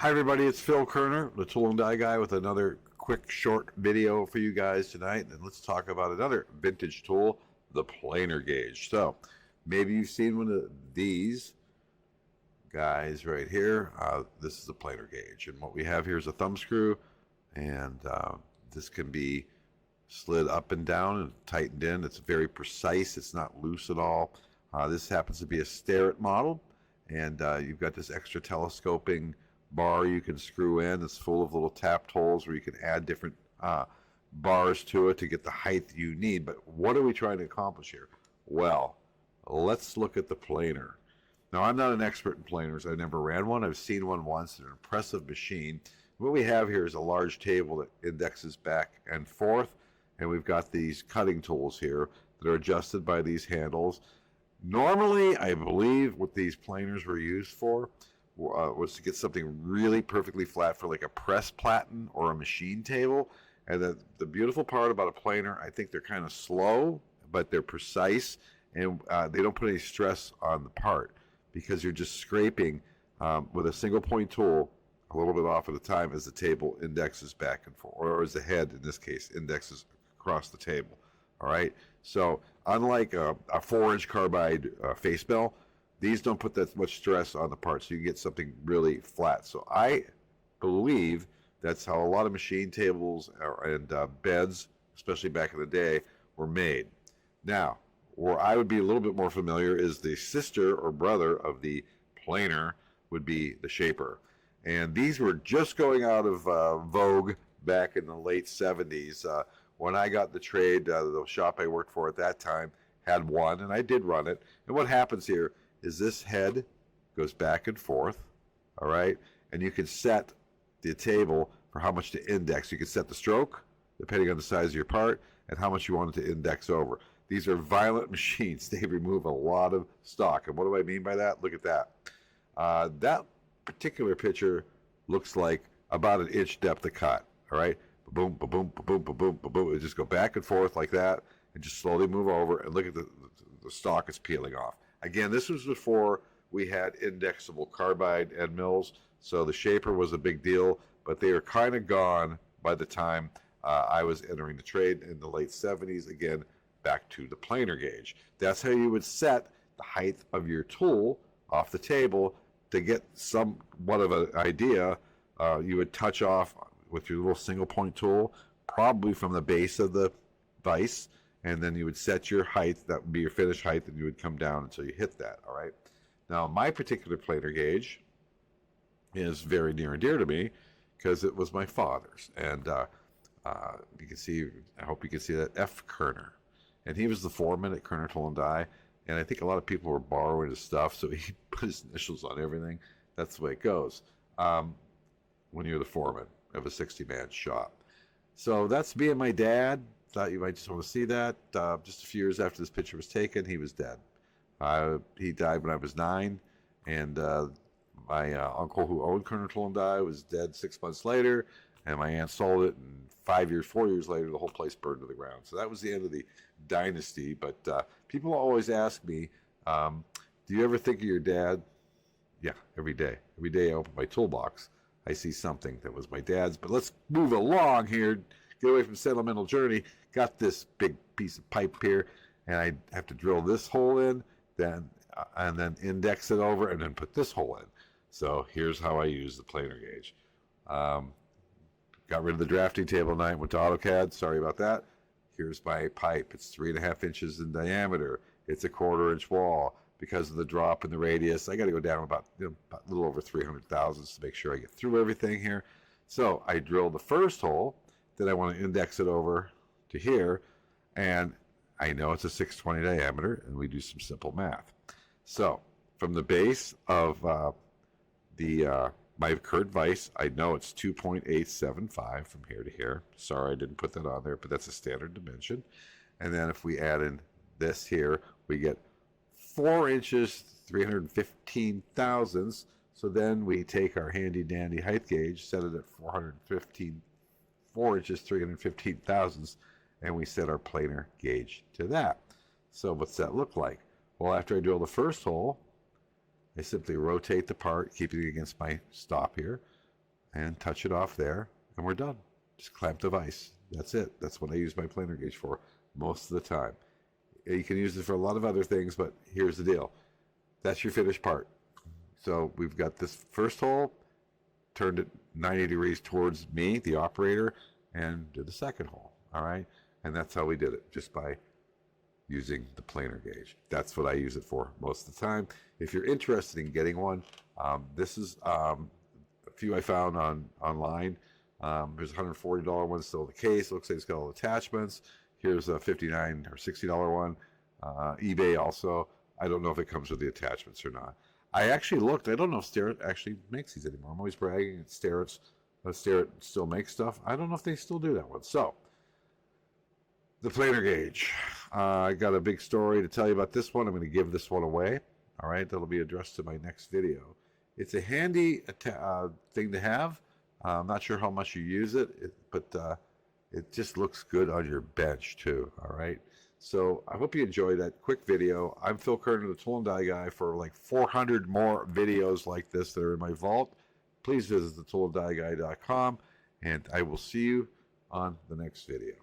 Hi everybody, it's Phil Kerner, the Tool and Die Guy, with another quick short video for you guys tonight. And let's talk about another vintage tool, the planer gauge. So maybe you've seen one of these guys right here. This is a planer gauge, and what we have here is a thumb screw, and this can be slid up and down and tightened in. It's very precise. It's not loose at all. This happens to be a Starrett model, and you've got this extra telescoping bar you can screw in. It's full of little tapped holes where you can add different bars to it to get the height you need. But what are we trying to accomplish here? Well, let's look at the planer. Now, I'm not an expert in planers. I never ran one. I've seen one once. An impressive machine. What we have here is a large table that indexes back and forth, and we've got these cutting tools here that are adjusted by these handles. Normally, I believe what these planers were used for was to get something really perfectly flat for like a press platen or a machine table. And the beautiful part about a planer, I think they're kind of slow, but they're precise, and they don't put any stress on the part because you're just scraping with a single point tool a little bit off at a time as the table indexes back and forth, or as the head in this case indexes across the table. All right, so unlike a 4-inch carbide face bell, these don't put that much stress on the part, so you get something really flat. So I believe that's how a lot of machine tables and beds, especially back in the day, were made. Now, where I would be a little bit more familiar is the sister or brother of the planer would be the shaper. And these were just going out of vogue back in the late 70s. When I got the trade, the shop I worked for at that time had one, and I did run it. And what happens here is this head goes back and forth, all right? And you can set the table for how much to index. You can set the stroke, depending on the size of your part, and how much you want it to index over. These are violent machines. They remove a lot of stock. And what do I mean by that? Look at that. That particular picture looks like about an inch depth of cut, all right? Boom, boom, boom, boom, boom, boom, boom. It just go back and forth like that and just slowly move over, and look at the stock is peeling off. Again, this was before we had indexable carbide end mills, so the shaper was a big deal, but they were kind of gone by the time I was entering the trade in the late 70s. Again, back to the planer gauge. That's how you would set the height of your tool off the table to get somewhat of an idea. You would touch off with your little single point tool, probably from the base of the vise, and then you would set your height. That would be your finished height, and you would come down until you hit that, all right? Now, my particular planer gauge is very near and dear to me because it was my father's. And you can see, I hope you can see that, F. Kerner. And he was the foreman at Kerner Tool and Die, and I think a lot of people were borrowing his stuff, so he put his initials on everything. That's the way it goes when you're the foreman of a 60-man shop. So that's me and my dad. Thought you might just want to see that. Just a few years after this picture was taken, he was dead. He died when I was 9, and my uncle who owned Kerner Tool and Die was dead 6 months later, and my aunt sold it, and 4 years later, the whole place burned to the ground. So that was the end of the dynasty. But people always ask me, do you ever think of your dad? Yeah, every day. Every day I open my toolbox, I see something that was my dad's. But let's move along here, get away from sentimental journey. Got this big piece of pipe here, and I have to drill this hole in, and then index it over, and then put this hole in. So here's how I use the planer gauge. Got rid of the drafting table tonight, went to AutoCAD. Sorry about that. Here's my pipe. It's 3.5 inches in diameter. It's a 1/4 inch wall. Because of the drop in the radius, I got to go down about a little over 300 thousandths to make sure I get through everything here. So I drilled the first hole. Then I want to index it over to here, and I know it's a 620 diameter, and we do some simple math. So from the base of my current vise, I know it's 2.875 from here to here. Sorry I didn't put that on there, but that's a standard dimension. And then if we add in this here, we get 4 inches, 315 thousandths. So then we take our handy dandy height gauge, set it at 4 inches, 315 thousandths, and we set our planer gauge to that. So what's that look like? Well, after I drill the first hole, I simply rotate the part, keeping it against my stop here, and touch it off there, and we're done. Just clamp the vise. That's it. That's what I use my planer gauge for most of the time. You can use it for a lot of other things, but here's the deal. That's your finished part. So we've got this first hole, turned it 90 degrees towards me, the operator, and did the second hole. All right, and that's how we did it, just by using the planer gauge. That's what I use it for most of the time. If you're interested in getting one, this is a few I found online. There's a $140 one, still the case. Looks like it's got all attachments. Here's a $59 or $60 one. eBay also. I don't know if it comes with the attachments or not. I actually looked. I don't know if Starrett actually makes these anymore. I'm always bragging that Starrett still makes stuff. I don't know if they still do that one. So, the planer gauge. I got a big story to tell you about this one. I'm going to give this one away. All right, that'll be addressed to my next video. It's a handy thing to have. I'm not sure how much you use it, but it just looks good on your bench too. All right. So I hope you enjoyed that quick video. I'm Phil Kerner, the Tool and Die Guy. For like 400 more videos like this that are in my vault, please visit thetoolanddieguy.com, and I will see you on the next video.